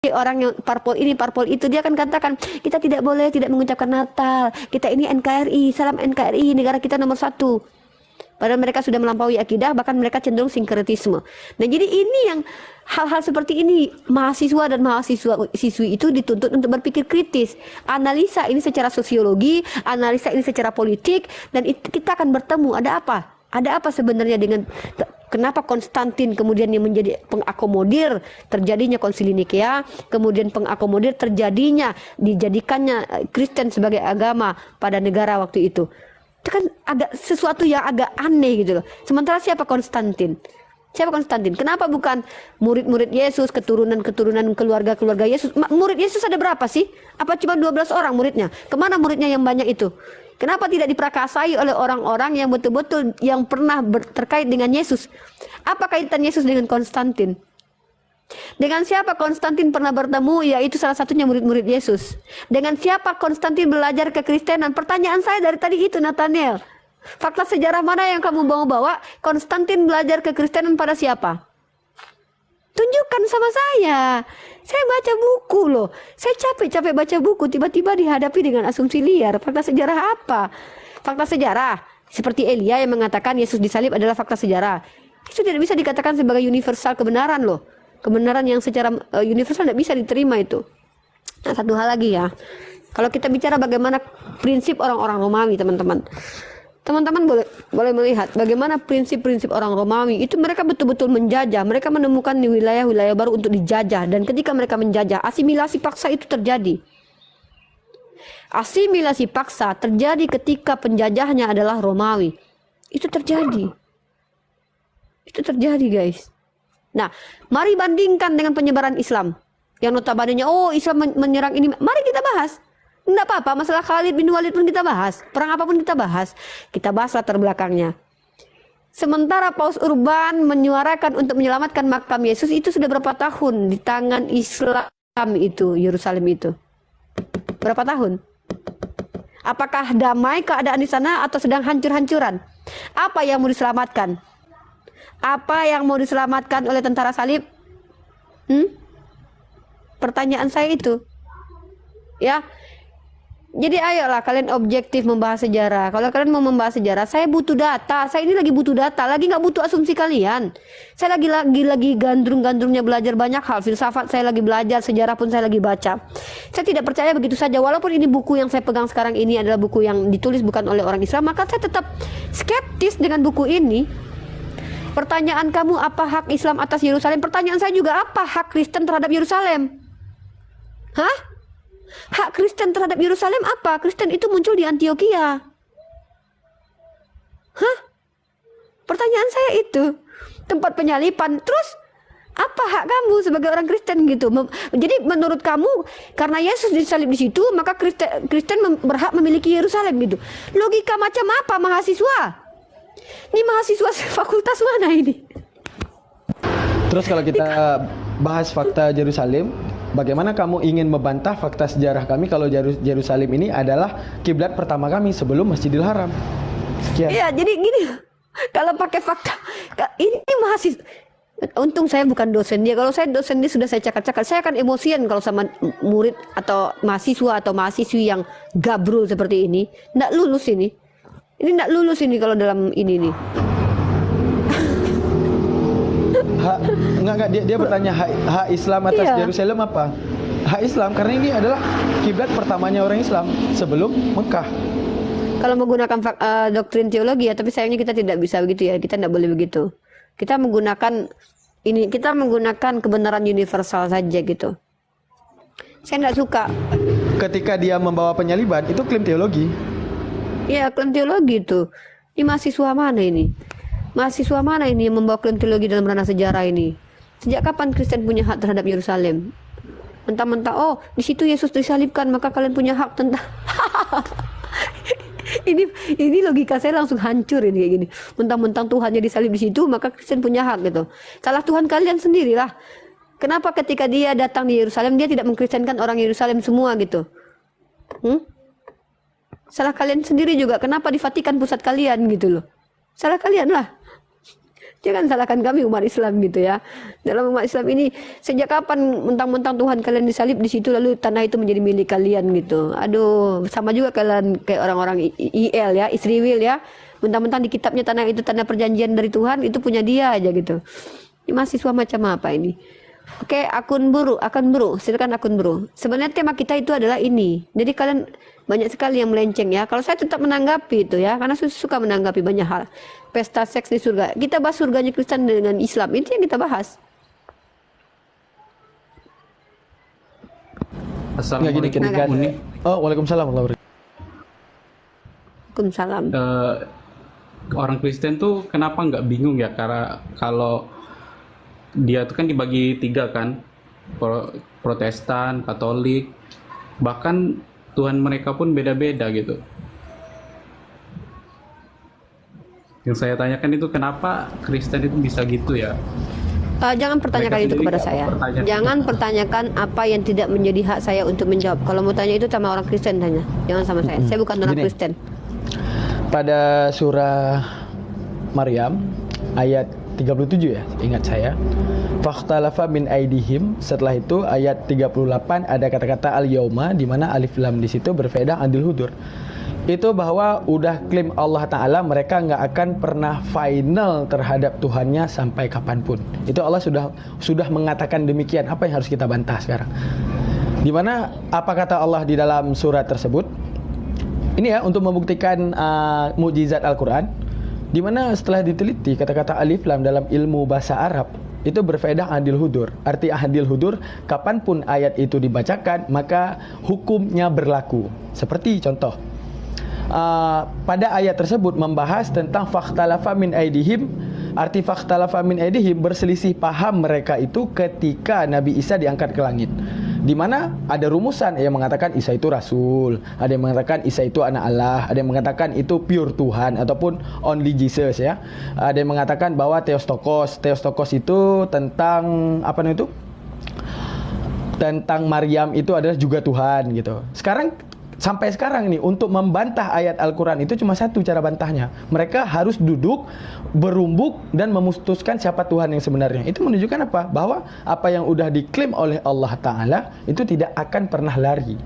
seperti orang yang parpol ini, parpol itu, dia akan katakan kita tidak boleh tidak mengucapkan Natal. Kita ini NKRI, salam NKRI, negara kita nomor 1. Padahal mereka sudah melampaui akidah, bahkan mereka cenderung sinkretisme. Nah, jadi ini yang hal-hal seperti ini mahasiswa dan siswi itu dituntut untuk berpikir kritis, analisa ini secara sosiologi, analisa ini secara politik, dan kita akan bertemu ada apa? Ada apa sebenarnya dengan kenapa Konstantin kemudian yang menjadi pengakomodir terjadinya Konsili Nikea, kemudian pengakomodir terjadinya dijadikannya Kristen sebagai agama pada negara waktu itu. Itu kan agak sesuatu yang agak aneh gitu loh. Sementara siapa Konstantin? Siapa Konstantin? Kenapa bukan murid-murid Yesus, keturunan-keturunan keluarga-keluarga Yesus? Murid Yesus ada berapa sih? Apa cuma 12 orang muridnya? Kemana muridnya yang banyak itu? Kenapa tidak diprakasai oleh orang-orang yang betul-betul yang pernah terkait dengan Yesus? Apa kaitan Yesus dengan Konstantin? Dengan siapa Konstantin pernah bertemu? Yaitu salah satunya murid-murid Yesus. Dengan siapa Konstantin belajar kekristenan? Pertanyaan saya dari tadi itu, Nathaniel. Fakta sejarah mana yang kamu bawa-bawa? Konstantin belajar kekristenan pada siapa? Tunjukkan sama saya. Saya baca buku loh. Saya capek-capek baca buku, tiba-tiba dihadapi dengan asumsi liar. Fakta sejarah apa? Fakta sejarah seperti Elia yang mengatakan Yesus disalib adalah fakta sejarah. Itu tidak bisa dikatakan sebagai universal kebenaran loh. Kebenaran yang secara universal tidak bisa diterima itu. Nah, satu hal lagi ya. Kalau kita bicara bagaimana prinsip orang-orang Romawi, teman-teman. Teman-teman boleh melihat bagaimana prinsip-prinsip orang Romawi itu mereka betul-betul menjajah. Mereka menemukan di wilayah-wilayah baru untuk dijajah. Dan ketika mereka menjajah, asimilasi paksa itu terjadi. Asimilasi paksa terjadi ketika penjajahnya adalah Romawi. Itu terjadi. Itu terjadi, guys. Nah, mari bandingkan dengan penyebaran Islam. Yang notabene-nya, oh Islam menyerang ini. Mari kita bahas. Enggak apa-apa, masalah Khalid bin Walid pun kita bahas. Perang apapun kita bahas. Kita bahas latar belakangnya. Sementara Paus Urban menyuarakan untuk menyelamatkan makam Yesus itu sudah berapa tahun di tangan Islam itu, Yerusalem itu? Berapa tahun? Apakah damai keadaan di sana atau sedang hancur-hancuran? Apa yang mau diselamatkan? Apa yang mau diselamatkan oleh tentara salib? Pertanyaan saya itu. Ya. Jadi ayolah kalian objektif membahas sejarah. Kalau kalian mau membahas sejarah, saya butuh data. Saya ini lagi butuh data, lagi nggak butuh asumsi kalian. Saya lagi gandrung-gandrungnya belajar banyak hal. Filsafat saya lagi belajar, sejarah pun saya lagi baca. Saya tidak percaya begitu saja. Walaupun ini buku yang saya pegang sekarang ini adalah buku yang ditulis bukan oleh orang Islam, maka saya tetap skeptis dengan buku ini. Pertanyaan kamu, apa hak Islam atas Yerusalem? Pertanyaan saya juga, apa hak Kristen terhadap Yerusalem? Hah? Hak Kristen terhadap Yerusalem apa? Kristen itu muncul di Antioquia. Hah? Pertanyaan saya itu. Tempat penyalipan. Terus apa hak kamu sebagai orang Kristen gitu? Jadi menurut kamu karena Yesus disalib di situ, maka Kristen berhak memiliki Yerusalem gitu. Logika macam apa mahasiswa? Ini mahasiswa fakultas mana ini? Terus kalau kita bahas fakta Yerusalem, bagaimana kamu ingin membantah fakta sejarah kami kalau Yerusalem ini adalah kiblat pertama kami sebelum Masjidil Haram? Sekian. Iya, jadi gini. Kalau pakai fakta, ini mahasiswa. Untung saya bukan dosen dia. Kalau saya dosen dia sudah saya cakap-cakap. Saya akan emosian kalau sama murid atau mahasiswa atau mahasiswi yang gabrul seperti ini. Nggak lulus ini. Ini nggak lulus ini kalau dalam ini nih. Enggak dia bertanya hak Islam atas Yerusalem apa? Hak Islam karena ini adalah kiblat pertamanya orang Islam sebelum Mekah. Kalau menggunakan doktrin teologi ya, tapi sayangnya kita tidak bisa begitu ya. Kita tidak boleh begitu. Kita menggunakan kebenaran universal saja gitu. Saya tidak suka. Ketika dia membawa penyaliban itu klaim teologi. Iya, klaim teologi itu. Ini mahasiswa mana ini? Mahasiswa mana ini yang membawa klaim teologi dalam ranah sejarah ini? Sejak kapan Kristen punya hak terhadap Yerusalem? Mentang-mentang, oh di situ Yesus disalibkan, maka kalian punya hak tentang. ini logika saya langsung hancur ini kayak gini. Mentang-mentang Tuhannya disalib di situ, maka Kristen punya hak gitu. Salah Tuhan kalian sendirilah. Kenapa ketika dia datang di Yerusalem dia tidak mengkristenkan orang Yerusalem semua gitu? Salah kalian sendiri juga. Kenapa di Vatikan pusat kalian gitu loh? Salah kalian lah. Jangan salahkan kami umat Islam gitu ya. Dalam umat Islam ini sejak kapan mentang-mentang Tuhan kalian disalib di situ lalu tanah itu menjadi milik kalian gitu. Aduh, sama juga kalian kayak orang-orang IL ya, Israel ya. Mentang-mentang di kitabnya tanah itu tanah perjanjian dari Tuhan, itu punya dia aja gitu. Ini mahasiswa macam apa ini? Oke, akun buru, silakan akun buru. Sebenarnya tema kita itu adalah ini. Jadi kalian banyak sekali yang melenceng ya. Kalau saya tetap menanggapi itu ya, karena saya suka menanggapi banyak hal. Pesta seks di surga. Kita bahas surganya Kristen dengan Islam. Itu yang kita bahas. Assalamualaikum Nggak gini, Uni. Oh, waalaikumsalam warahmatullahi wabarakatuh. Waalaikumsalam. Orang Kristen tuh kenapa nggak bingung ya? Karena kalau dia tuh kan dibagi 3 kan, Protestan, Katolik, bahkan Tuhan mereka pun beda-beda gitu. Yang saya tanyakan itu kenapa Kristen itu bisa gitu ya? Jangan pertanyakan Mereka itu sendiri kepada nggak saya. mempertanyakan. Jangan pertanyakan apa yang tidak menjadi hak saya untuk menjawab. Kalau mau tanya itu sama orang Kristen tanya. Jangan sama saya. Saya bukan orang Gini. Kristen. Pada surah Maryam ayat 37 ya, ingat saya. Fakhtalafa min aidihim. Setelah itu ayat 38 ada kata-kata al-yauma di mana alif lam di situ berfaedah adil hudur. Itu bahwa udah klaim Allah Ta'ala mereka nggak akan pernah final terhadap Tuhannya sampai kapanpun. Itu Allah sudah mengatakan demikian. Apa yang harus kita bantah sekarang? Dimana apa kata Allah di dalam surat tersebut? Ini ya untuk membuktikan mukjizat Al-Quran. Dimana setelah diteliti kata-kata alif lam dalam ilmu bahasa Arab itu berfaedah adil hudur. Arti adil hudur, kapanpun ayat itu dibacakan maka hukumnya berlaku. Seperti contoh, pada ayat tersebut membahas tentang fakhtalafa min aidihim. Arti fakhtalafa min aidihim, berselisih paham mereka itu ketika Nabi Isa diangkat ke langit. Di mana ada rumusan yang mengatakan Isa itu rasul, ada yang mengatakan Isa itu anak Allah, ada yang mengatakan itu pure Tuhan ataupun only Jesus ya. Ada yang mengatakan bahwa Theotokos itu tentang apa namanya itu? Tentang Maryam itu adalah juga Tuhan gitu. Sampai sekarang nih untuk membantah ayat Al-Quran itu cuma satu cara bantahnya. Mereka harus duduk, berumbuk dan memutuskan siapa Tuhan yang sebenarnya. Itu menunjukkan apa? Bahwa apa yang udah diklaim oleh Allah Ta'ala itu tidak akan pernah lari.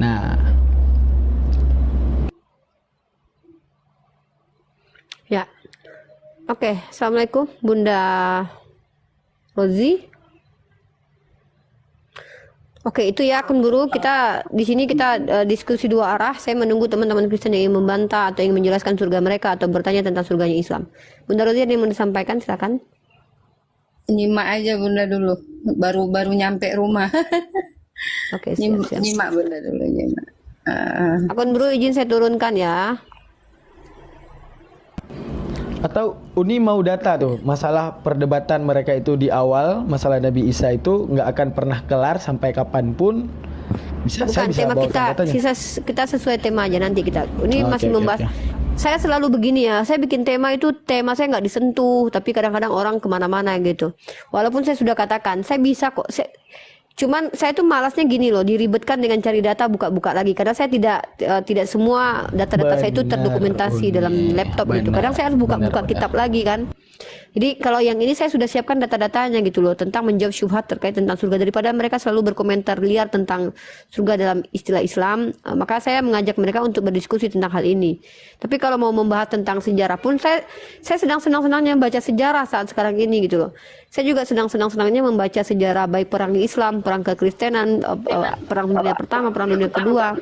Nah, Ya. Oke, Assalamualaikum Bunda Rozi. Oke, itu ya akun guru. Kita di sini diskusi dua arah. Saya menunggu teman-teman Kristen yang ingin membantah atau ingin menjelaskan surga mereka atau bertanya tentang surganya Islam. Bunda Rozi ada yang mau disampaikan, silakan. Nyimak aja Bunda dulu. Baru nyampe rumah. Oke, siap. Nyimak Bunda dulu, nyimak. Akun guru izin saya turunkan ya. atau Uni mau data tuh masalah perdebatan mereka itu di awal, masalah Nabi Isa itu nggak akan pernah kelar sampai kapanpun. Saya Bukan bisa tema bawakan kita, datanya. kita sesuai tema aja nanti kita. Ini Oke, masih oke, membahas. oke. Saya selalu begini ya, saya bikin tema itu tema saya nggak disentuh, tapi kadang-kadang orang kemana-mana gitu. Walaupun saya sudah katakan, saya bisa kok. Cuman saya tuh malasnya gini loh, diribetkan dengan cari data buka-buka lagi. Karena saya tidak semua data-data saya itu Benar, terdokumentasi Uni. dalam laptop gitu. Kadang saya harus buka-buka Benar. kitab lagi kan. Jadi kalau yang ini saya sudah siapkan data-datanya gitu loh tentang menjawab syubhat terkait tentang surga, daripada mereka selalu berkomentar liar tentang surga dalam istilah Islam. Maka saya mengajak mereka untuk berdiskusi tentang hal ini. Tapi kalau mau membahas tentang sejarah pun saya sedang senang-senangnya membaca sejarah saat sekarang ini gitu loh. Saya juga sedang senang-senangnya membaca sejarah baik perang Islam, perang kekristenan, perang dunia pertama, perang dunia kedua.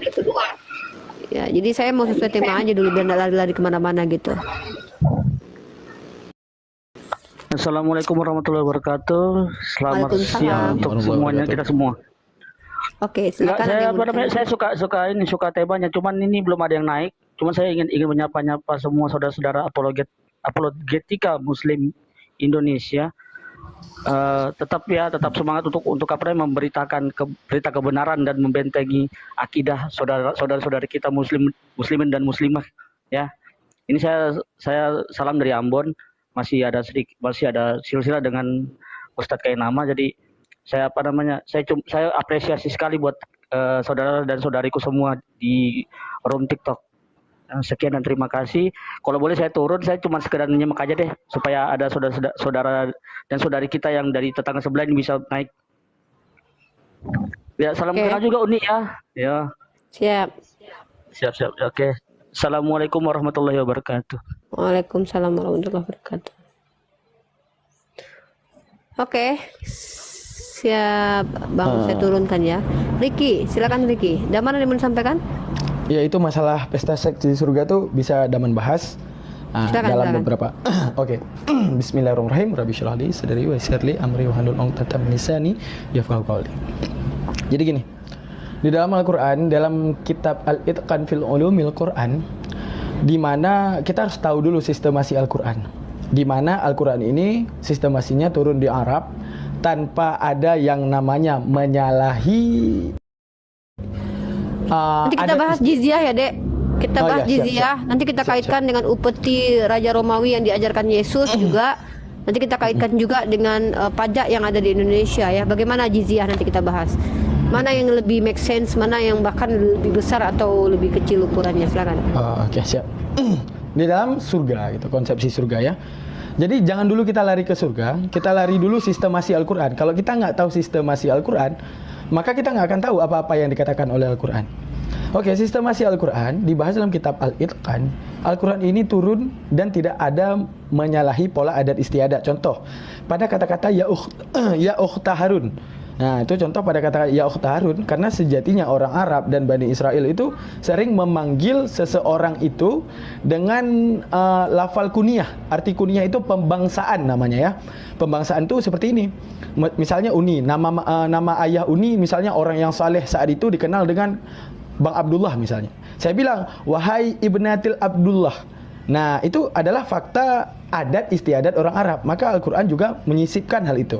Ya, jadi saya mau sesuai tema aja dulu dan tidak lari-lari kemana-mana gitu. Assalamualaikum warahmatullahi wabarakatuh. Selamat Waalaikumsalam. siang untuk semuanya, kita semua. Oke, Enggak, silakan. ada saya yang apa mau namanya? ditanya. Saya suka temanya, cuman ini belum ada yang naik. Cuman saya ingin menyapa semua saudara-saudara apologetika Muslim Indonesia. Tetap semangat untuk apa namanya, memberitakan berita kebenaran dan membentengi akidah saudara-saudari kita muslimin dan muslimah ya. Ini saya salam dari Ambon. Masih ada silsilah dengan Ustadz Kainama, jadi saya apresiasi sekali buat saudara dan saudariku semua di room TikTok. Sekian dan terima kasih. Kalau boleh saya turun, saya cuma sekedar nyimak aja deh supaya ada saudara dan saudari kita yang dari tetangga sebelah ini bisa naik. Ya, salam Oke. kenal juga Uni ya. Ya, Siap. siap. Oke. Assalamualaikum warahmatullahi wabarakatuh. Waalaikumsalam warahmatullahi wabarakatuh. Oke. Siap, Bang. Saya turunkan ya. Ricky, silakan Ricky. Daman ada yang mau disampaikan? Ya, itu masalah pesta seks di surga tuh bisa Daman bahas Silakan, dalam silakan. beberapa. Oke. Bismillahirrahmanirrahim. Rabbi shrah li sadri wa yassir li amri wahlul 'uqdatam min lisani yafqahu qawli. Jadi gini. Di dalam Al-Qur'an, dalam kitab Al-Itqan fil Ulumil Qur'an, di mana kita harus tahu dulu sistemasi Al-Qur'an. Di mana Al-Qur'an ini sistemasinya turun di Arab tanpa ada yang namanya menyalahi Nanti kita adat bahas jizyah ya, Dek. Kita Oh, bahas ya, siap, jizyah. Nanti kita kaitkan dengan upeti Raja Romawi yang diajarkan Yesus juga. Nanti kita kaitkan juga dengan pajak yang ada di Indonesia ya. Bagaimana jizyah nanti kita bahas. Mana yang lebih make sense, mana yang bahkan lebih besar atau lebih kecil ukurannya. Silakan. Oke, siap. Di dalam surga gitu, konsepsi surga ya. Jadi jangan dulu kita lari ke surga, kita lari dulu sistemasi Al-Quran. Kalau kita nggak tahu sistemasi Al-Quran, maka kita nggak akan tahu apa-apa yang dikatakan oleh Al-Quran. Oke, sistemasi Al-Quran dibahas dalam kitab Al-Itqan. Al-Quran ini turun dan tidak ada menyalahi pola adat istiadat. Contoh, pada kata-kata ya ukhta Harun. Nah, itu contoh pada kata ya ukhta Harun, karena sejatinya orang Arab dan Bani Israel itu sering memanggil seseorang itu dengan lafal kunyah. Arti kunyah itu pembangsaan namanya ya. Pembangsaan itu seperti ini. Misalnya Uni, nama ayah Uni misalnya orang yang saleh saat itu dikenal dengan Bang Abdullah misalnya. Saya bilang, wahai ibnatil Abdullah. Nah, itu adalah fakta adat istiadat orang Arab. Maka Al-Quran juga menyisipkan hal itu.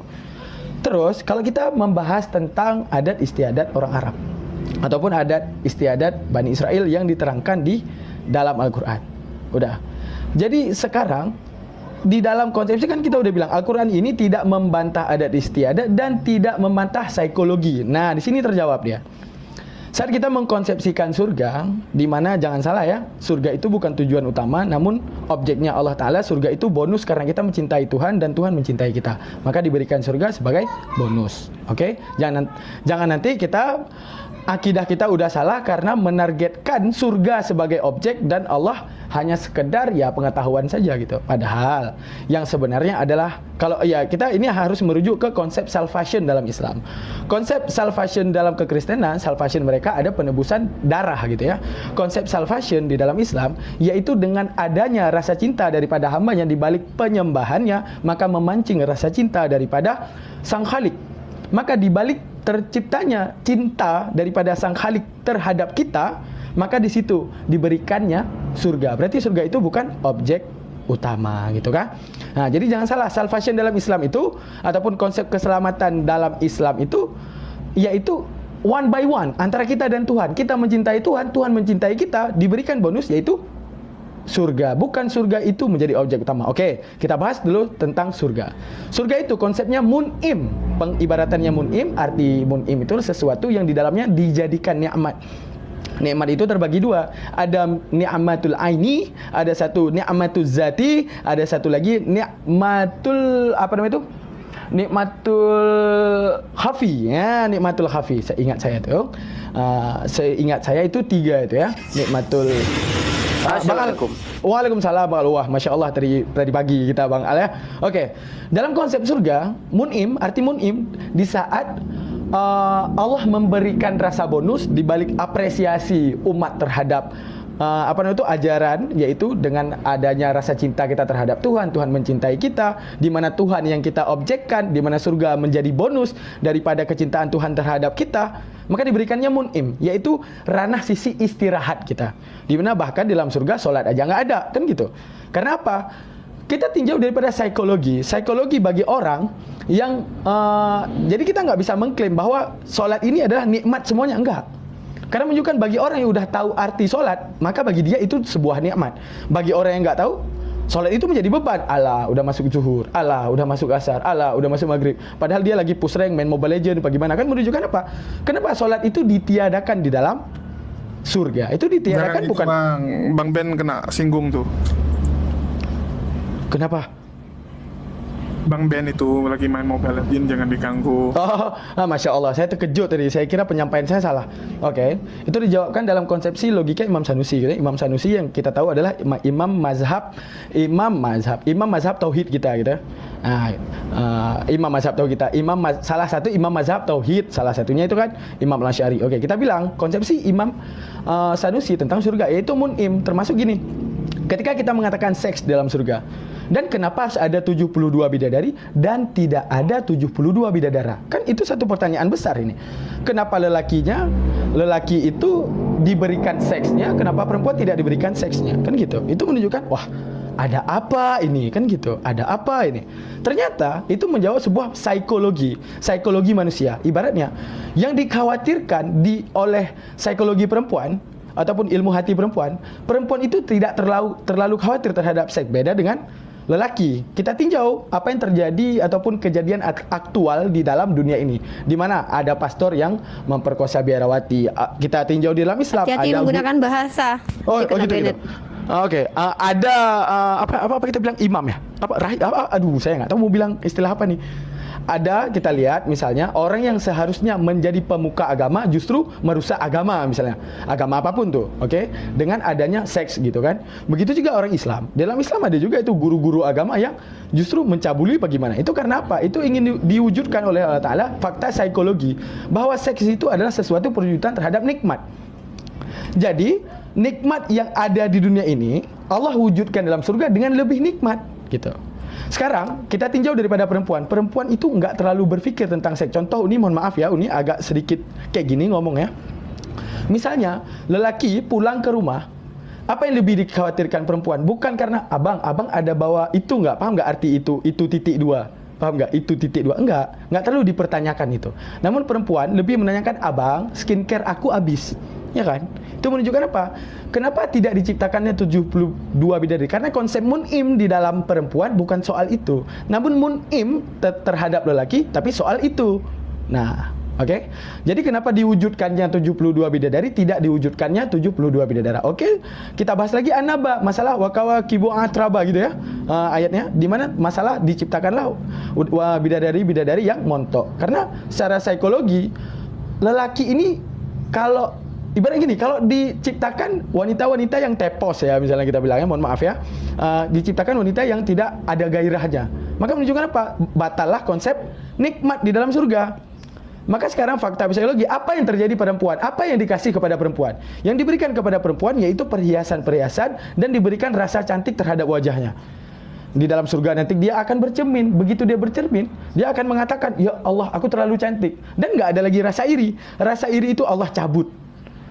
Terus, kalau kita membahas tentang adat istiadat orang Arab ataupun adat istiadat Bani Israel yang diterangkan di dalam Al-Quran. Udah. Jadi sekarang di dalam konsepsi kan kita udah bilang Al-Quran ini tidak membantah adat istiadat dan tidak membantah psikologi. Nah, di sini terjawab dia. Saat kita mengkonsepsikan surga, di mana jangan salah ya, surga itu bukan tujuan utama, namun objeknya Allah Ta'ala. Surga itu bonus karena kita mencintai Tuhan dan Tuhan mencintai kita. Maka diberikan surga sebagai bonus. Oke? Jangan nanti kita akidah kita udah salah karena menargetkan surga sebagai objek dan Allah hanya sekedar ya pengetahuan saja gitu. Padahal yang sebenarnya adalah kalau ya kita ini harus merujuk ke konsep salvation dalam Islam. Konsep salvation dalam kekristenan, salvation mereka ada penebusan darah gitu ya. Konsep salvation di dalam Islam yaitu dengan adanya rasa cinta daripada hambanya di balik penyembahannya, maka memancing rasa cinta daripada Sang Khalik. Maka di balik terciptanya cinta daripada Sang Khalik terhadap kita, maka di situ diberikannya surga. Berarti surga itu bukan objek utama gitu kan. Nah, jadi jangan salah, salvation dalam Islam itu ataupun konsep keselamatan dalam Islam itu yaitu one by one antara kita dan Tuhan. Kita mencintai Tuhan, Tuhan mencintai kita, diberikan bonus yaitu surga. Bukan surga itu menjadi objek utama. Oke, kita bahas dulu tentang surga. Surga itu konsepnya mun'im. Pengibaratannya mun'im, arti mun'im itu sesuatu yang di dalamnya dijadikan nikmat. Nikmat itu terbagi dua. Ada ni'matul aini, ada satu ni'matul zati, ada satu lagi ni'matul apa namanya itu? Nikmatul khafi ya, nikmatul khafi. Seingat saya itu tiga itu ya. Nikmatul Assalamualaikum. Waalaikumsalam. Wah, Masya Allah tadi pagi kita Bang Al ya. Oke. Dalam konsep surga, mun'im, arti mun'im di saat Allah memberikan rasa bonus di balik apresiasi umat terhadap ajaran, yaitu dengan adanya rasa cinta kita terhadap Tuhan, Tuhan mencintai kita, di mana Tuhan yang kita objekkan, di mana surga menjadi bonus daripada kecintaan Tuhan terhadap kita, maka diberikannya mun'im, yaitu ranah sisi istirahat kita. Di mana bahkan di dalam surga sholat aja nggak ada, kan gitu. Karena apa? Kita tinjau daripada psikologi bagi orang yang jadi kita nggak bisa mengklaim bahwa sholat ini adalah nikmat semuanya, enggak. Karena menunjukkan bagi orang yang udah tahu arti sholat, maka bagi dia itu sebuah nikmat. Bagi orang yang nggak tahu, sholat itu menjadi beban. Alah, udah masuk zuhur, alah, udah masuk asar, alah, udah masuk maghrib. Padahal dia lagi push rank, main Mobile Legends, bagaimana? Kan menunjukkan apa? Kenapa sholat itu ditiadakan di dalam surga itu Jangan ditiadakan gitu, bukan. Bang Ben kena singgung tuh. Kenapa? Bang Ben itu lagi main Mobile Legends, jangan diganggu. Masya Allah, saya terkejut tadi. Saya kira penyampaian saya salah. Oke, itu dijawabkan dalam konsepsi logika Imam Sanusi. Gitu. Imam Sanusi yang kita tahu adalah imam mazhab tauhid kita, gitu. Imam mazhab tauhid kita, salah satu imam mazhab tauhid, salah satunya itu kan Imam Al-Asy'ari. Oke, kita bilang konsepsi Imam Sanusi tentang surga yaitu mun'im, termasuk gini. Ketika kita mengatakan seks dalam surga, dan kenapa ada 72 bidadari dan tidak ada 72 bidadara? Kan itu satu pertanyaan besar ini. Kenapa lelaki itu diberikan seksnya, kenapa perempuan tidak diberikan seksnya? Kan gitu. Itu menunjukkan, wah, ada apa ini? Kan gitu. Ada apa ini? Ternyata itu menjawab sebuah psikologi manusia. Ibaratnya yang dikhawatirkan oleh psikologi perempuan ataupun ilmu hati perempuan itu tidak terlalu khawatir terhadap seks, beda dengan lelaki. Kita tinjau apa yang terjadi ataupun kejadian aktual di dalam dunia ini, di mana ada pastor yang memperkosa biarawati. Kita tinjau di dalam Islam. Hati-hati ada menggunakan bahasa. gitu. Oke, ada apa kita bilang imam ya? Aduh, saya nggak tahu mau bilang istilah apa nih. Ada, kita lihat misalnya orang yang seharusnya menjadi pemuka agama justru merusak agama, misalnya agama apapun tuh, oke? Dengan adanya seks gitu kan. Begitu juga orang Islam. Dalam Islam ada juga itu guru-guru agama yang justru mencabuli bagaimana. Itu karena apa? Itu ingin diwujudkan oleh Allah Ta'ala fakta psikologi bahwa seks itu adalah sesuatu perwujudan terhadap nikmat. Jadi nikmat yang ada di dunia ini Allah wujudkan dalam surga dengan lebih nikmat gitu. Sekarang kita tinjau daripada perempuan. Perempuan itu nggak terlalu berpikir tentang seks. Contoh ini, mohon maaf ya, ini agak sedikit kayak gini ngomong ya. Misalnya lelaki pulang ke rumah, apa yang lebih dikhawatirkan perempuan? Bukan karena abang ada bawa itu nggak, paham nggak arti itu titik dua, paham nggak itu titik dua? Nggak terlalu dipertanyakan itu. Namun perempuan lebih menanyakan, abang skincare aku habis, ya kan? Itu menunjukkan apa? Kenapa tidak diciptakannya 72 bidadari? Karena konsep mun'im di dalam perempuan bukan soal itu. Namun mun'im terhadap lelaki, tapi soal itu. Nah, oke? Jadi kenapa diwujudkannya 72 bidadari, tidak diwujudkannya 72 bidadara? Oke? Kita bahas lagi An-Naba, masalah wakawa kibu atraba gitu ya. Ayatnya di mana masalah diciptakanlah bidadari yang montok. Karena secara psikologi lelaki ini kalau ibarat gini, kalau diciptakan wanita-wanita yang tepos ya, misalnya kita bilangnya, mohon maaf ya, diciptakan wanita yang tidak ada gairahnya, maka menunjukkan apa? Batallah konsep nikmat di dalam surga. Maka sekarang fakta psikologi, apa yang terjadi perempuan? Apa yang dikasih kepada perempuan? Yang diberikan kepada perempuan yaitu perhiasan-perhiasan dan diberikan rasa cantik terhadap wajahnya. Di dalam surga nanti dia akan bercermin. Begitu dia bercermin, dia akan mengatakan, ya Allah, aku terlalu cantik. Dan nggak ada lagi rasa iri. Rasa iri itu Allah cabut.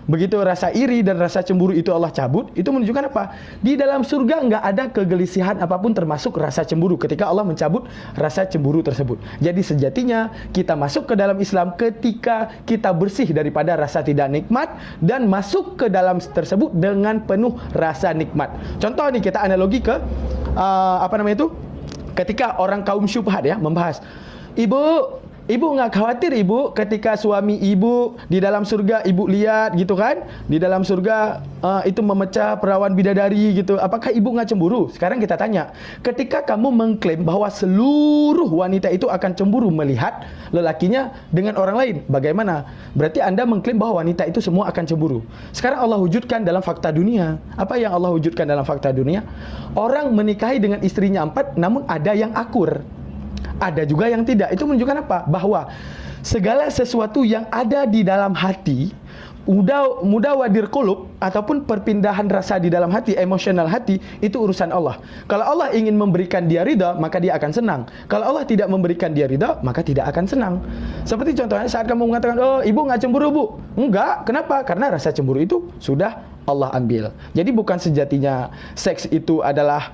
Begitu rasa iri dan rasa cemburu itu Allah cabut, itu menunjukkan apa? Di dalam surga nggak ada kegelisihan apapun termasuk rasa cemburu ketika Allah mencabut rasa cemburu tersebut. Jadi sejatinya kita masuk ke dalam Islam ketika kita bersih daripada rasa tidak nikmat dan masuk ke dalam tersebut dengan penuh rasa nikmat. Contoh nih, kita analogi ke ketika orang kaum syubhat ya membahas, Ibu nggak khawatir ibu ketika suami ibu di dalam surga ibu lihat gitu kan, di dalam surga itu memecah perawan bidadari gitu, apakah ibu nggak cemburu? Sekarang kita tanya, ketika kamu mengklaim bahwa seluruh wanita itu akan cemburu melihat lelakinya dengan orang lain, bagaimana? Berarti Anda mengklaim bahwa wanita itu semua akan cemburu. Sekarang Allah wujudkan dalam fakta dunia. Apa yang Allah wujudkan dalam fakta dunia? Orang menikahi dengan istrinya 4, namun ada yang akur, ada juga yang tidak. Itu menunjukkan apa? Bahwa segala sesuatu yang ada di dalam hati, mudawadir qulub ataupun perpindahan rasa di dalam hati, emosional hati, itu urusan Allah. Kalau Allah ingin memberikan dia ridha, maka dia akan senang. Kalau Allah tidak memberikan dia ridha, maka tidak akan senang. Seperti contohnya saat kamu mengatakan, oh ibu nggak cemburu bu. Enggak, kenapa? Karena rasa cemburu itu sudah Allah ambil. Jadi bukan sejatinya seks itu adalah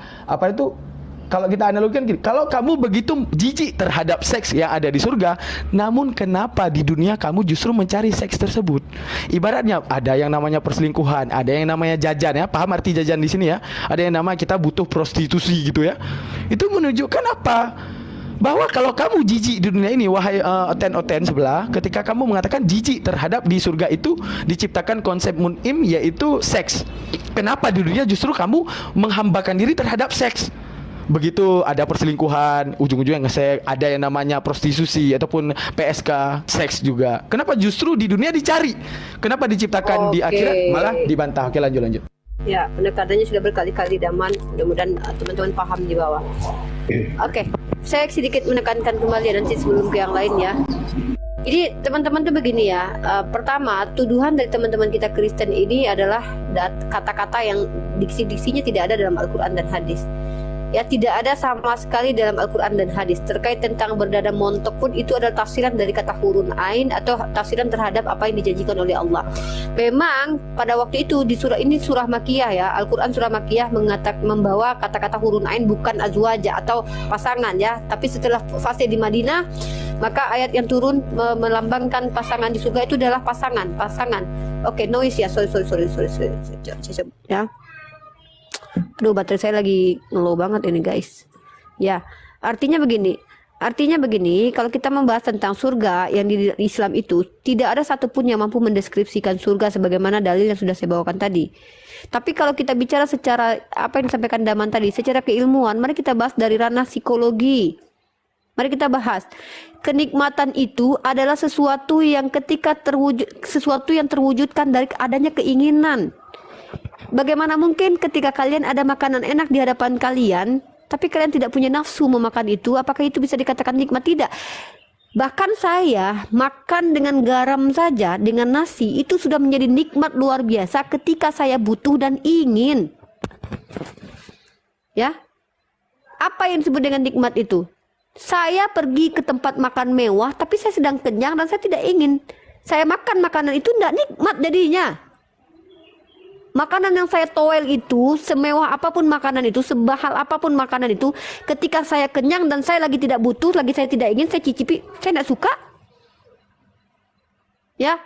kalau kita analogikan gini, kalau kamu begitu jijik terhadap seks yang ada di surga, namun kenapa di dunia kamu justru mencari seks tersebut? Ibaratnya ada yang namanya perselingkuhan, ada yang namanya jajan ya, paham arti jajan di sini ya? Ada yang namanya kita butuh prostitusi gitu ya. Itu menunjukkan apa? bahwa kalau kamu jijik di dunia ini, wahai oten-oten sebelah, ketika kamu mengatakan jijik terhadap di surga itu diciptakan konsep mun'im, yaitu seks. Kenapa di dunia justru kamu menghambakan diri terhadap seks? Begitu ada perselingkuhan, ujung-ujungnya ngesek, ada yang namanya prostitusi ataupun PSK, seks juga. Kenapa justru di dunia dicari? Kenapa diciptakan di akhirat malah dibantah? Oke, lanjut. Ya, pendekatannya sudah berkali-kali Daman. Mudah-mudahan teman-teman paham di bawah. Oke, saya sedikit menekankan kembali nanti sebelum ke yang lain ya. Jadi teman-teman tuh begini ya. Pertama, tuduhan dari teman-teman kita Kristen ini adalah kata-kata yang diksi-diksinya tidak ada dalam Al-Quran dan hadis. Ya, tidak ada sama sekali dalam Al-Quran dan hadis terkait tentang berdada montok pun itu adalah tafsiran dari kata hurun ain atau tafsiran terhadap apa yang dijanjikan oleh Allah. Memang pada waktu itu di surah ini surah Makiyah ya, Al-Quran surah Makiyah membawa kata-kata hurun ain bukan azwaja atau pasangan ya, tapi setelah fase di Madinah maka ayat yang turun melambangkan pasangan di surga itu adalah pasangan. Oke, noise ya, sorry ya. Aduh, baterai saya lagi ngelow banget ini guys. Ya, artinya begini, kalau kita membahas tentang surga yang di Islam itu tidak ada satupun yang mampu mendeskripsikan surga sebagaimana dalil yang sudah saya bawakan tadi. Tapi kalau kita bicara secara apa yang disampaikan Daman tadi, secara keilmuan, mari kita bahas dari ranah psikologi. Mari kita bahas. Kenikmatan itu adalah sesuatu yang terwujudkan dari adanya keinginan. Bagaimana mungkin ketika kalian ada makanan enak di hadapan kalian, tapi kalian tidak punya nafsu memakan itu? Apakah itu bisa dikatakan nikmat? Tidak. Bahkan saya makan dengan garam saja, dengan nasi, itu sudah menjadi nikmat luar biasa ketika saya butuh dan ingin. Ya, apa yang disebut dengan nikmat itu? Saya pergi ke tempat makan mewah, tapi saya sedang kenyang dan saya tidak ingin. Saya makan makanan itu tidak nikmat jadinya. Makanan yang saya toel itu, semewah apapun makanan itu, sebahal apapun makanan itu, ketika saya kenyang dan saya lagi tidak butuh, lagi saya tidak ingin, saya cicipi, saya tidak suka. Ya,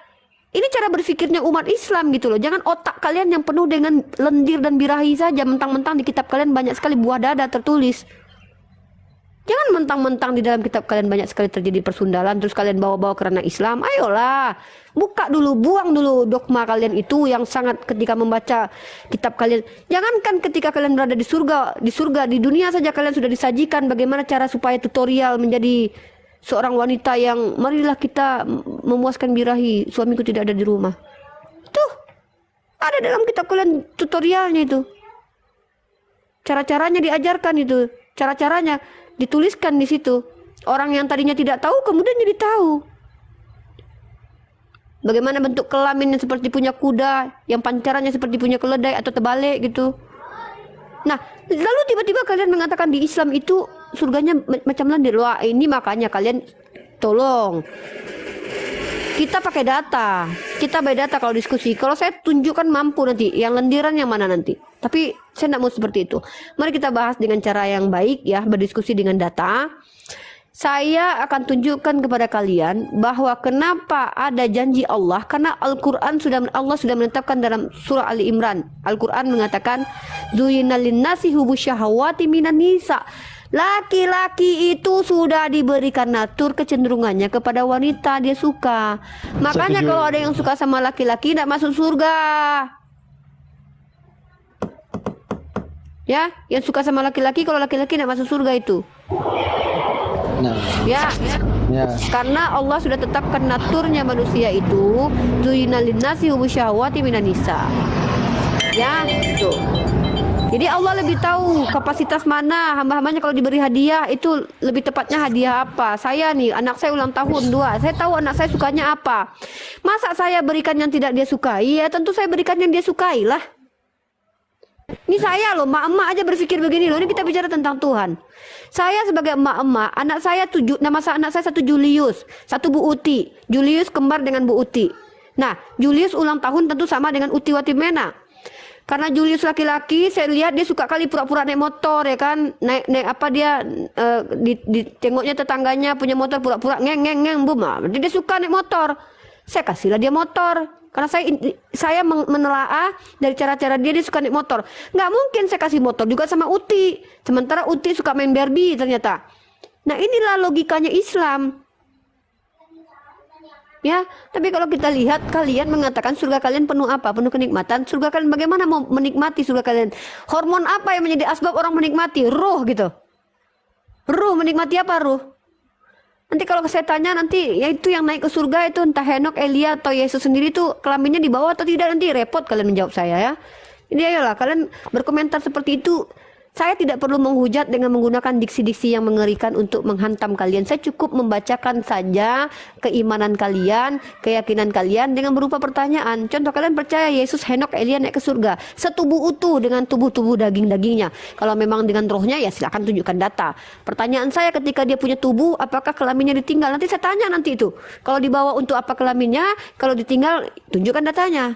ini cara berpikirnya umat Islam gitu loh. Jangan otak kalian yang penuh dengan lendir dan birahi saja, mentang-mentang di kitab kalian banyak sekali buah dada tertulis. Jangan mentang-mentang di dalam kitab kalian banyak sekali terjadi persundalan terus kalian bawa-bawa karena Islam. Ayolah, buka dulu, buang dulu dogma kalian itu yang sangat ketika membaca kitab kalian. Jangankan ketika kalian berada di surga, di dunia saja kalian sudah disajikan bagaimana cara supaya tutorial menjadi seorang wanita yang marilah kita memuaskan birahi, suamiku tidak ada di rumah. Tuh, ada dalam kitab kalian tutorialnya itu. Cara-caranya diajarkan itu, cara-caranya dituliskan di situ. Orang yang tadinya tidak tahu kemudian jadi tahu. Bagaimana bentuk kelaminnya seperti punya kuda, yang pancarannya seperti punya keledai atau terbalik gitu. Nah, lalu tiba-tiba kalian mengatakan di Islam itu surganya macam lendir. Wah, ini makanya kalian tolong. Kita pakai data. Kita by data kalau diskusi. Kalau saya tunjukkan mampu nanti, yang lendiran yang mana nanti. Tapi saya tidak mau seperti itu. Mari kita bahas dengan cara yang baik ya, berdiskusi dengan data. Saya akan tunjukkan kepada kalian bahwa kenapa ada janji Allah, karena Allah sudah menetapkan dalam surah Ali Imran. Al-Quran mengatakan, "Zuyyina lin-nasi hubbu syahawati minan nisa." Laki-laki itu sudah diberikan natur kecenderungannya kepada wanita, dia suka. Makanya kalau ada yang suka sama laki-laki tidak masuk surga. Ya, yang suka sama laki-laki, kalau laki-laki tidak masuk surga itu. Nah, ya. Karena Allah sudah tetapkan naturnya manusia itu, zuyyina lin-nasi hubbu syahawati minan nisa. Ya, tuh. Jadi Allah lebih tahu kapasitas mana hamba-hambanya kalau diberi hadiah itu lebih tepatnya hadiah apa. Saya nih, anak saya ulang tahun 2, saya tahu anak saya sukanya apa. Masa saya berikan yang tidak dia sukai? Ya tentu saya berikan yang dia sukai lah. Ini saya loh, emak-emak aja berpikir begini loh. Ini kita bicara tentang Tuhan. Saya sebagai emak-emak, anak saya anak saya satu Julius, satu Bu Uti. Julius kembar dengan Bu Uti. Nah, Julius ulang tahun tentu sama dengan Uti Watimena. Karena Julius laki-laki, saya lihat dia suka kali pura-pura naik motor ya kan, naik apa dia ditengoknya tetangganya punya motor pura-pura ngeng bum. Jadi dia suka naik motor. Saya kasihlah dia motor. Karena saya menelaah dari cara-cara dia suka naik motor. Nggak mungkin saya kasih motor juga sama Uti. Sementara Uti suka main Barbie ternyata. Nah, inilah logikanya Islam. Ya, tapi kalau kita lihat kalian mengatakan surga kalian penuh apa? Penuh kenikmatan. Surga kalian bagaimana mau menikmati surga kalian? Hormon apa yang menjadi asbab orang menikmati? Ruh gitu. Ruh menikmati apa ruh? Nanti kalau saya tanya nanti ya itu yang naik ke surga itu entah Henok, Elia atau Yesus sendiri itu kelaminnya dibawa atau tidak, nanti repot kalian menjawab saya ya. Ini ayolah kalian berkomentar seperti itu. Saya tidak perlu menghujat dengan menggunakan diksi-diksi yang mengerikan untuk menghantam kalian. Saya cukup membacakan saja keimanan kalian, keyakinan kalian dengan berupa pertanyaan. Contoh, kalian percaya Yesus, Henok, Elia naik ke surga setubuh utuh dengan tubuh-tubuh daging-dagingnya. Kalau memang dengan rohnya ya silakan tunjukkan data. Pertanyaan saya, ketika dia punya tubuh, apakah kelaminnya ditinggal? Nanti saya tanya nanti itu. Kalau dibawa untuk apa kelaminnya? Kalau ditinggal, tunjukkan datanya.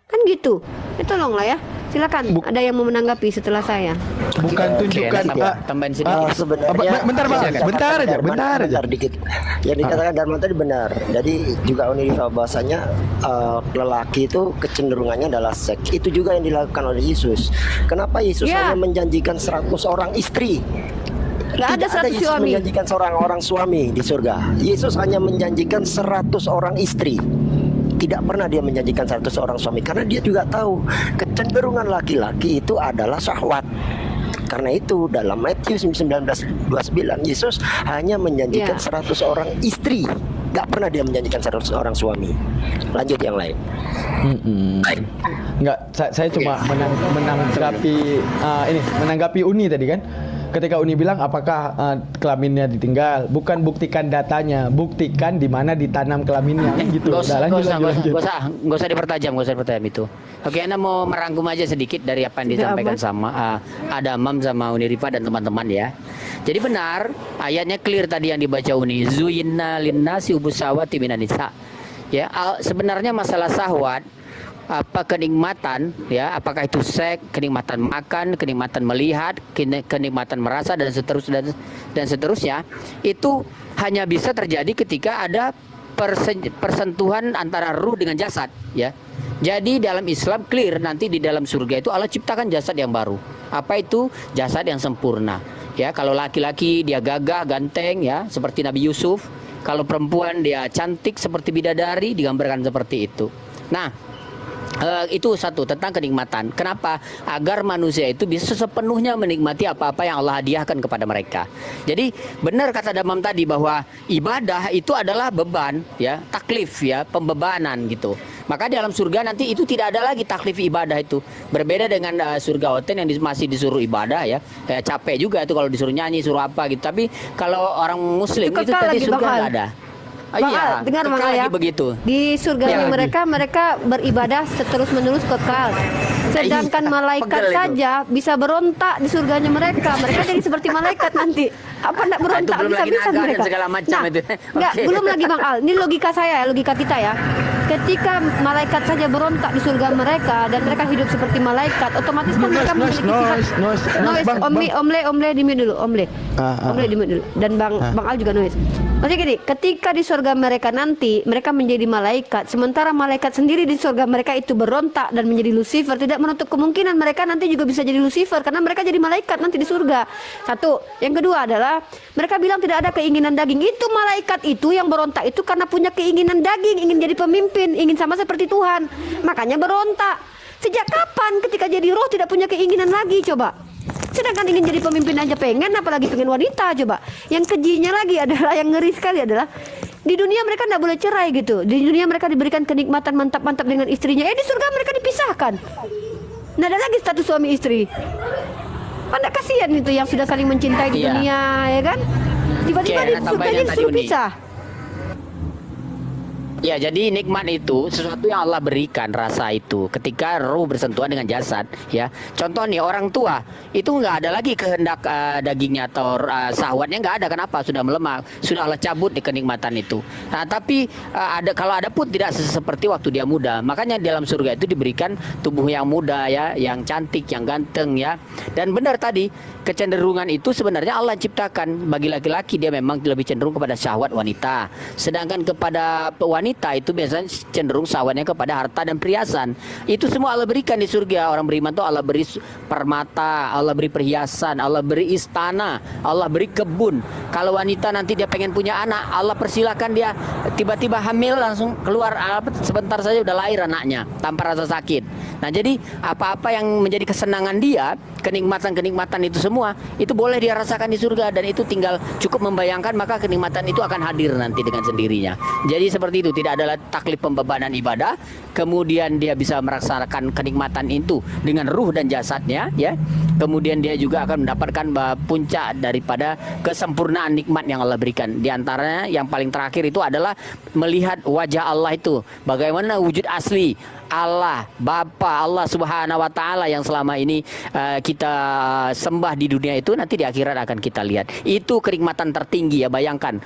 Kan gitu. Tolonglah ya. Silakan. Ada yang mau menanggapi setelah saya? Bukan tunjukkan tambahin sedikit. Sebenarnya bentar Bang, bentar aja. Dikit. Yang dikatakan Darman tadi benar. Jadi juga Unirifa bahasanya lelaki itu kecenderungannya adalah seks. Itu juga yang dilakukan oleh Yesus. Kenapa Yesus hanya menjanjikan 100 orang istri? Gak ada 100 Yesus suami. menjanjikan seorang orang suami di surga. Yesus hanya menjanjikan 100 orang istri. Tidak pernah dia menjanjikan 100 orang suami, karena dia juga tahu kecenderungan laki-laki itu adalah syahwat. Karena itu dalam Matius 19:29 Yesus hanya menjanjikan 100 orang istri. Gak pernah dia menjanjikan 100 orang suami. Lanjut yang lain. Enggak, saya cuma menanggapi Uni tadi kan. Ketika Uni bilang apakah kelaminnya ditinggal, bukan buktikan datanya, buktikan di mana ditanam kelaminnya kan gitu. Gak usah dipertajam itu. Oke, Anda mau merangkum aja sedikit dari apa yang disampaikan sama ada Mam sama Unirifa dan teman-teman ya. Jadi benar, ayatnya clear tadi yang dibaca Uni. Zuyinna linnasi hubus syahwati minan nisa. Ya, sebenarnya masalah syahwat, apa kenikmatan ya, apakah itu seks, kenikmatan makan, kenikmatan melihat, kenikmatan merasa dan seterusnya itu hanya bisa terjadi ketika ada persentuhan antara ruh dengan jasad ya. Jadi dalam Islam clear, nanti di dalam surga itu Allah ciptakan jasad yang baru. Apa itu? Jasad yang sempurna ya. Kalau laki-laki dia gagah, ganteng ya, seperti Nabi Yusuf. Kalau perempuan dia cantik seperti bidadari, digambarkan seperti itu. Nah, itu satu tentang kenikmatan. Kenapa? Agar manusia itu bisa sepenuhnya menikmati apa-apa yang Allah hadiahkan kepada mereka. Jadi benar kata Damam tadi bahwa ibadah itu adalah beban ya, taklif ya, pembebanan gitu. Maka di dalam surga nanti itu tidak ada lagi taklif ibadah itu. Berbeda dengan surga hotel yang masih disuruh ibadah ya. Capek juga itu kalau disuruh nyanyi, suruh apa gitu. Tapi kalau orang muslim itu tadi surga nggak ada. Bang dengar Bang ya. Begitu. Di surganya mereka beribadah terus menerus kekal. Sedangkan malaikat saja bisa berontak di surganya mereka. Mereka jadi seperti malaikat nanti. Apa enggak berontak bisa-bisa mereka. Enggak, belum lagi Bang Al. Ini logika saya, logika kita ya. Ketika malaikat saja berontak di surga mereka dan mereka hidup seperti malaikat, otomatis kan mereka memiliki sifat noise. Omle di mute dulu, Omle di mute dulu. Dan Bang Al juga noise. Maksudnya gini, ketika di surga mereka nanti mereka menjadi malaikat, sementara malaikat sendiri di surga mereka itu berontak dan menjadi Lucifer, tidak menutup kemungkinan mereka nanti juga bisa jadi Lucifer karena mereka jadi malaikat nanti di surga. Satu. Yang kedua adalah mereka bilang tidak ada keinginan daging. Itu malaikat itu yang berontak itu karena punya keinginan daging, ingin jadi pemimpin, ingin sama seperti Tuhan. Makanya berontak. Sejak kapan ketika jadi roh tidak punya keinginan lagi coba? Sedangkan ingin jadi pemimpin aja pengen, apalagi pengen wanita coba. Yang kejinya lagi adalah, yang ngeri sekali adalah di dunia mereka tidak boleh cerai gitu. Di dunia mereka diberikan kenikmatan mantap-mantap dengan istrinya. Di surga mereka dipisahkan. Nggak ada lagi status suami istri. Pada kasihan itu yang sudah saling mencintai di dunia, ya kan? Tiba-tiba di surganya disuruh pisah. Ya, jadi nikmat itu sesuatu yang Allah berikan, rasa itu ketika ruh bersentuhan dengan jasad ya. Contoh nih, orang tua itu nggak ada lagi kehendak dagingnya atau syahwatnya nggak ada. Kenapa? Sudah melemah, sudah Allah cabut di kenikmatan itu. Nah, tapi kalau ada pun tidak seperti waktu dia muda. Makanya dalam surga itu diberikan tubuh yang muda ya, yang cantik, yang ganteng ya. Dan benar tadi, kecenderungan itu sebenarnya Allah ciptakan. Bagi laki-laki dia memang lebih cenderung kepada syahwat wanita. Sedangkan kepada wanita wanita itu biasanya cenderung syahwatnya kepada harta dan perhiasan. Itu semua Allah berikan di surga. Orang beriman tuh Allah beri permata, Allah beri perhiasan, Allah beri istana, Allah beri kebun. Kalau wanita nanti dia pengen punya anak, Allah persilakan dia tiba-tiba hamil langsung keluar, sebentar saja udah lahir anaknya tanpa rasa sakit. Nah, jadi apa-apa yang menjadi kesenangan dia, kenikmatan-kenikmatan itu semua, itu boleh dia rasakan di surga, dan itu tinggal cukup membayangkan, maka kenikmatan itu akan hadir nanti dengan sendirinya. Jadi seperti itu, tidak ada taklif pembebanan ibadah, kemudian dia bisa merasakan kenikmatan itu dengan ruh dan jasadnya, ya. Kemudian dia juga akan mendapatkan puncak daripada kesempurnaan nikmat yang Allah berikan. Di antaranya yang paling terakhir itu adalah melihat wajah Allah itu, bagaimana wujud asli Allah, Bapa Allah Subhanahu wa taala yang selama ini kita sembah di dunia itu, nanti di akhirat akan kita lihat. Itu kenikmatan tertinggi, ya. Bayangkan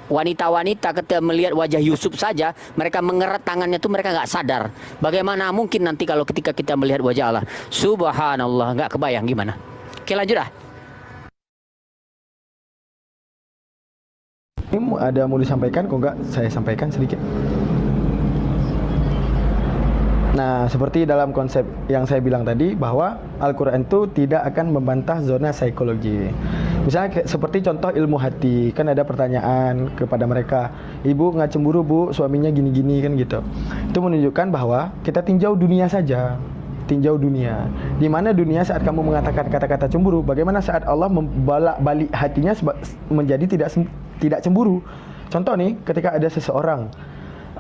wanita-wanita ketika melihat wajah Yusuf saja, mereka mengerat tangannya tuh mereka nggak sadar. Bagaimana mungkin nanti kalau ketika kita melihat wajah Allah? Subhanallah, nggak kebayang gimana. Oke, lanjut dah. Ini ada mau disampaikan, kok nggak saya sampaikan sedikit. Nah, seperti dalam konsep yang saya bilang tadi, bahwa Al-Quran itu tidak akan membantah zona psikologi. Misalnya seperti contoh ilmu hati, kan ada pertanyaan kepada mereka, ibu nggak cemburu bu, suaminya gini-gini, kan gitu. Itu menunjukkan bahwa kita tinjau dunia saja, tinjau dunia. Di mana dunia saat kamu mengatakan kata-kata cemburu, bagaimana saat Allah membolak-balik hatinya menjadi tidak cemburu. Contoh nih, ketika ada seseorang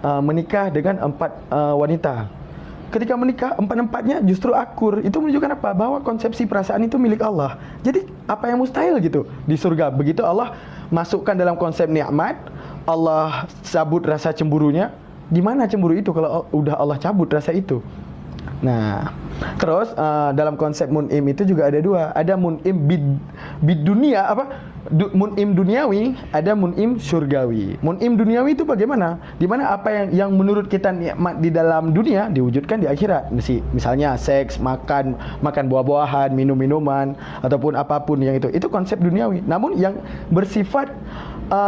menikah dengan 4 wanita. Ketika menikah, 4-empatnya justru akur. Itu menunjukkan apa? Bahwa konsepsi perasaan itu milik Allah. Jadi apa yang mustahil gitu di surga? Begitu Allah masukkan dalam konsep nikmat, Allah cabut rasa cemburunya. Di mana cemburu itu kalau udah Allah cabut rasa itu? Nah, terus dalam konsep mun'im itu juga ada 2. Ada mun'im bid dunia, mun'im duniawi, ada mun'im surgawi. Mun'im duniawi itu bagaimana? Dimana apa yang menurut kita nikmat di dalam dunia diwujudkan di akhirat. Misalnya seks, makan buah-buahan, minum-minuman, ataupun apapun yang itu konsep duniawi. Namun yang bersifat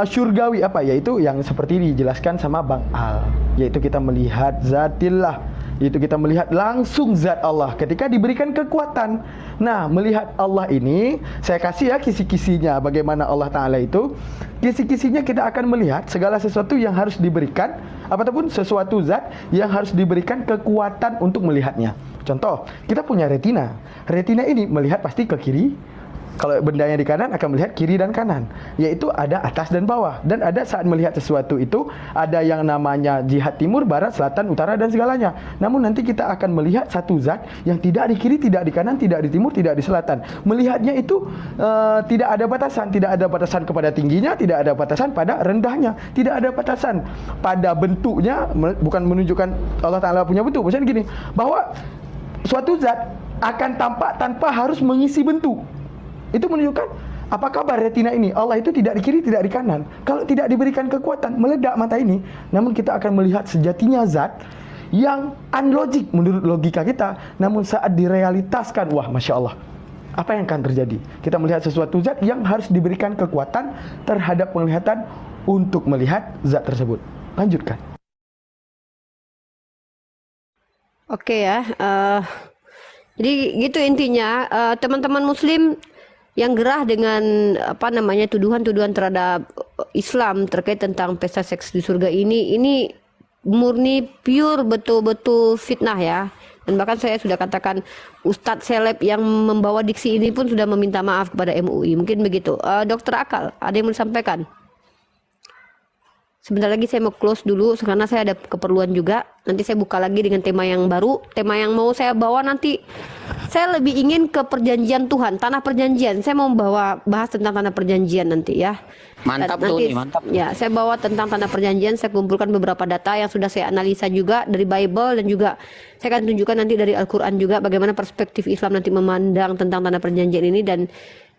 surgawi apa? Yaitu yang seperti dijelaskan sama Bang Al, yaitu kita melihat zatillah, yaitu kita melihat langsung zat Allah ketika diberikan kekuatan. Nah, melihat Allah ini saya kasih ya kisi-kisinya, bagaimana Allah Ta'ala itu. Kisi-kisinya kita akan melihat segala sesuatu yang harus diberikan, apapun sesuatu zat yang harus diberikan kekuatan untuk melihatnya. Contoh, kita punya retina. Retina ini melihat pasti ke kiri. Kalau bendanya di kanan akan melihat kiri dan kanan, yaitu ada atas dan bawah. Dan ada saat melihat sesuatu itu ada yang namanya jihad timur, barat, selatan, utara, dan segalanya. Namun nanti kita akan melihat satu zat yang tidak di kiri, tidak di kanan, tidak di timur, tidak di selatan. Melihatnya itu tidak ada batasan kepada tingginya, tidak ada batasan pada rendahnya, tidak ada batasan pada bentuknya. Bukan menunjukkan Allah Ta'ala punya bentuk, maksudnya gini, bahwa suatu zat akan tampak tanpa harus mengisi bentuk. Itu menunjukkan apa kabar retina ini. Allah itu tidak di kiri, tidak di kanan. Kalau tidak diberikan kekuatan, meledak mata ini. Namun kita akan melihat sejatinya zat yang unlogik menurut logika kita. Namun saat direalitaskan, wah Masya Allah, apa yang akan terjadi? Kita melihat sesuatu zat yang harus diberikan kekuatan terhadap penglihatan untuk melihat zat tersebut. Lanjutkan. Oke ya, jadi gitu intinya, teman-teman muslim yang gerah dengan tuduhan-tuduhan terhadap Islam terkait tentang pesta seks di surga ini murni pure betul-betul fitnah ya. Dan bahkan saya sudah katakan Ustadz seleb yang membawa diksi ini pun sudah meminta maaf kepada MUI. Mungkin begitu. Dokter Akal, ada yang mau disampaikan? Sebentar lagi saya mau close dulu karena saya ada keperluan juga. Nanti saya buka lagi dengan tema yang baru. Tema yang mau saya bawa nanti, saya lebih ingin ke perjanjian Tuhan, tanah perjanjian. Saya mau bahas tentang tanah perjanjian nanti ya. Mantap tuh nih, mantap. Ya, saya bawa tentang tanah perjanjian. Saya kumpulkan beberapa data yang sudah saya analisa juga dari Bible, dan juga saya akan tunjukkan nanti dari Al-Quran juga bagaimana perspektif Islam nanti memandang tentang tanah perjanjian ini. Dan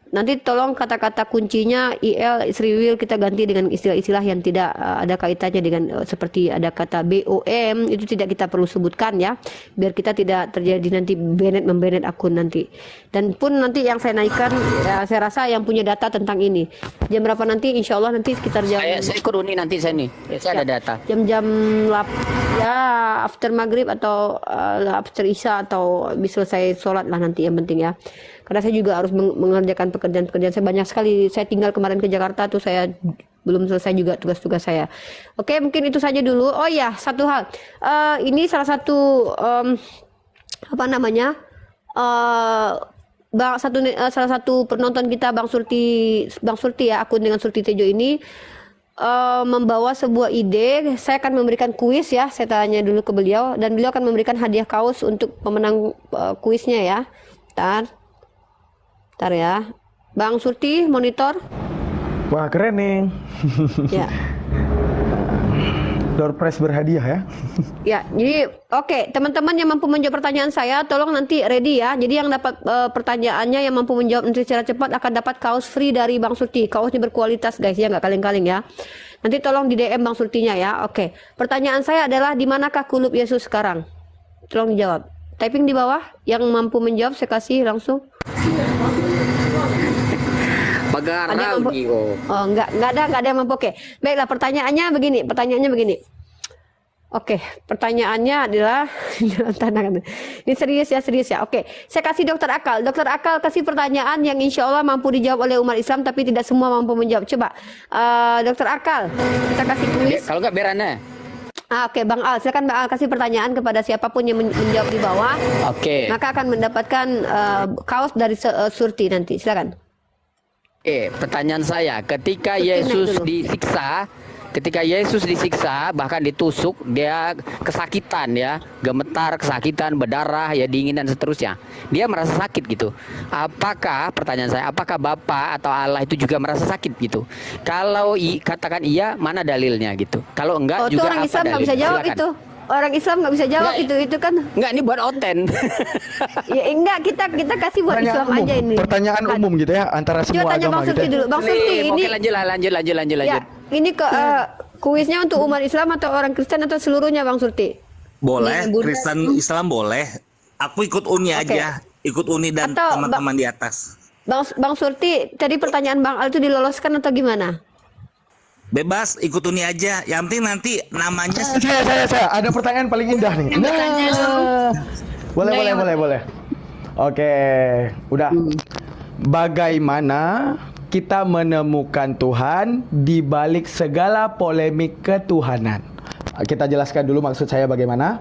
Nanti tolong kata-kata kuncinya IL, Sri Will kita ganti dengan istilah-istilah yang tidak ada kaitannya dengan seperti ada kata BOM, itu tidak kita perlu sebutkan ya, biar kita tidak terjadi nanti membanet akun nanti. Dan pun nanti yang saya naikkan, ya, saya rasa yang punya data tentang ini. Jam berapa nanti? Insya Allah nanti sekitar jam. Saya kuruni nanti saya nih. Saya ada data. Jam-jam ya after maghrib atau after isya atau bisa selesai sholat lah nanti yang penting ya. Karena saya juga harus mengerjakan pekerjaan-pekerjaan saya banyak sekali. Saya tinggal kemarin ke Jakarta tuh saya belum selesai juga tugas-tugas saya. Oke, mungkin itu saja dulu. Oh ya, satu hal. Ini salah satu apa namanya? Salah satu penonton kita Bang Surti ya, akun dengan Surti Tejo ini membawa sebuah ide. Saya akan memberikan kuis ya. Saya tanya dulu ke beliau dan beliau akan memberikan hadiah kaos untuk pemenang kuisnya ya. Ntar ya, Bang Surti monitor. Wah keren nih. Ya. Door prize berhadiah ya. Ya, jadi oke, teman-teman yang mampu menjawab pertanyaan saya, tolong nanti ready ya. Jadi yang dapat pertanyaannya yang mampu menjawab nanti secara cepat akan dapat kaos free dari Bang Surti. Kaosnya berkualitas guys ya, nggak kaleng-kaleng ya. Nanti tolong di DM Bang Surtinya ya. Oke, pertanyaan saya adalah di manakah kulub Yesus sekarang? Tolong dijawab. Typing di bawah yang mampu menjawab saya kasih langsung. Pagar Ada yang mampu? Oh, enggak ada yang mampu. Oke. Baiklah, pertanyaannya begini. Oke, pertanyaannya adalah ini serius ya. Oke, saya kasih Dokter Akal. Dokter Akal kasih pertanyaan yang insya Allah mampu dijawab oleh umat Islam, tapi tidak semua mampu menjawab. Coba, Dokter Akal, kita kasih kuis. Kalau nggak Berana. Oke, Bang Al, silakan Bang Al kasih pertanyaan kepada siapapun yang menjawab di bawah. Oke. Maka akan mendapatkan kaos dari Surti nanti. Silakan. Oke, pertanyaan saya, ketika Yesus disiksa, bahkan ditusuk, dia kesakitan ya, gemetar, kesakitan, berdarah, ya dingin dan seterusnya. Dia merasa sakit gitu. Pertanyaan saya, apakah Bapa atau Allah itu juga merasa sakit gitu? Kalau katakan iya, mana dalilnya gitu? Kalau enggak juga orang apa Islam nggak dalilnya? bisa jawab Silakan. itu. Orang Islam nggak bisa jawab itu kan. Enggak, ini buat oten. Ya enggak, kita kasih buat Pertanyaan Islam umum, aja ini. pertanyaan umum gitu ya antara Coba semua tanya agama Bang gitu Surti ya. dulu. Bang Surti ini. Oke, lanjut. Ya, ini kuisnya untuk umat Islam atau orang Kristen atau seluruhnya Bang Surti? Boleh, Nih, Bunda. Kristen Islam boleh. Aku ikut Uni aja, ikut Uni dan Atau, teman-teman di atas. Bang Surti, tadi pertanyaan Bang Al itu diloloskan atau gimana? Bebas, ikut Uni aja. Yang penting nanti namanya Saya ada pertanyaan paling indah nih. Boleh. Oke, udah. Bagaimana kita menemukan Tuhan di balik segala polemik ketuhanan? Kita jelaskan dulu maksud saya bagaimana.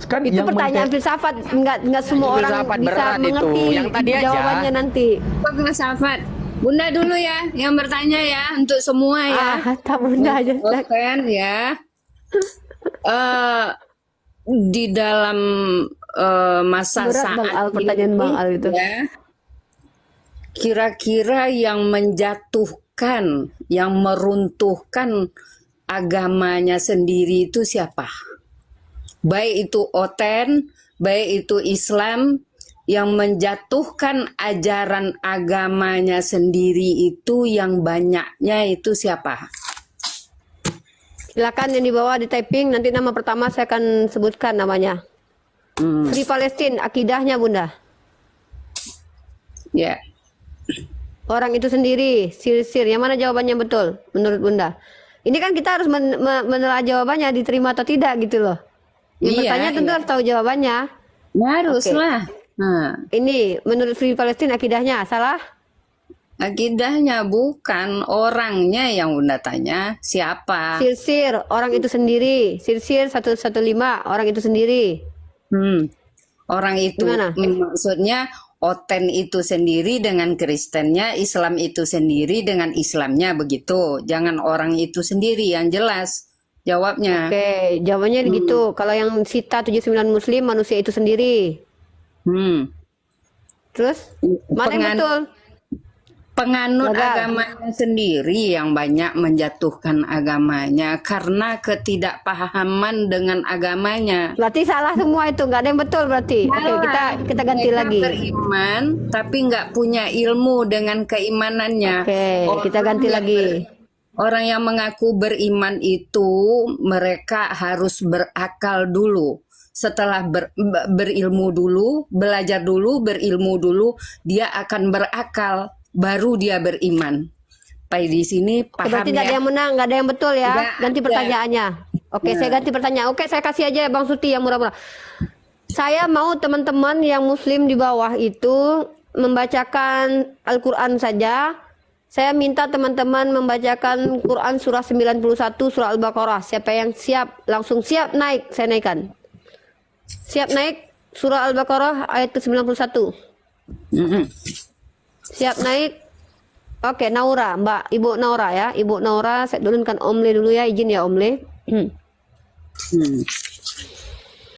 Kan Itu pertanyaan filsafat, enggak semua orang Filsafat bisa berat itu. mengerti Yang tadi aja. jawabannya nanti. Filsafat. Bunda dulu ya yang bertanya ya untuk semua ya. Tak Bunda aja. Open ya. Di dalam masa Berat, saat Bang Al, pertanyaan Bang Al itu. ya, kira-kira yang menjatuhkan, yang meruntuhkan agamanya sendiri itu siapa? Baik itu Oten, baik itu Islam, yang menjatuhkan ajaran agamanya sendiri itu yang banyaknya itu siapa? Silakan yang di bawah di typing, nanti nama pertama saya akan sebutkan namanya. Free Palestine, akidahnya Bunda. Ya. Orang itu sendiri, sir, yang mana jawabannya betul menurut Bunda? Ini kan kita harus menelaah jawabannya diterima atau tidak gitu loh. Yang bertanya tentu harus tahu jawabannya. Haruslah. Nah, ini menurut Free Palestine akidahnya salah? akidahnya bukan orangnya yang Bunda tanya siapa. Sir, orang itu sendiri. Sir 115, orang itu sendiri. Orang itu Gimana? maksudnya Oten itu sendiri dengan Kristennya, Islam itu sendiri dengan Islamnya begitu. Jangan orang itu sendiri yang jelas jawabnya. Oke, jawabannya gitu. Kalau yang Sita 79 Muslim, manusia itu sendiri. Terus mana yang betul? penganut Gagal. agamanya sendiri yang banyak menjatuhkan agamanya karena ketidakpahaman dengan agamanya. Berarti salah semua itu, nggak ada yang betul berarti. Oke, kita ganti Mereka lagi. beriman tapi nggak punya ilmu dengan keimanannya. Oke, kita ganti yang lagi. Orang yang mengaku beriman itu mereka harus berakal dulu. Setelah berilmu dulu, belajar dulu, berilmu dulu, dia akan berakal, baru dia beriman. Pai di sini paham Berarti tidak ada ya? yang menang, nggak ada yang betul ya. Nggak Ganti ada. pertanyaannya. Oke, saya ganti pertanyaan. Oke, saya kasih aja ya Bang Suti yang murah-murah. Saya mau teman-teman yang muslim di bawah itu membacakan Al-Quran saja. Saya minta teman-teman membacakan Quran surah 91 surah Al-Baqarah. Siapa yang siap? Langsung siap naik, saya naikkan. Siap naik surah Al-Baqarah ayat ke-91. Siap naik. Oke, Naura, Mbak Ibu Naura ya. Ibu Naura, saya turunkan Omle dulu ya, izin ya Omle.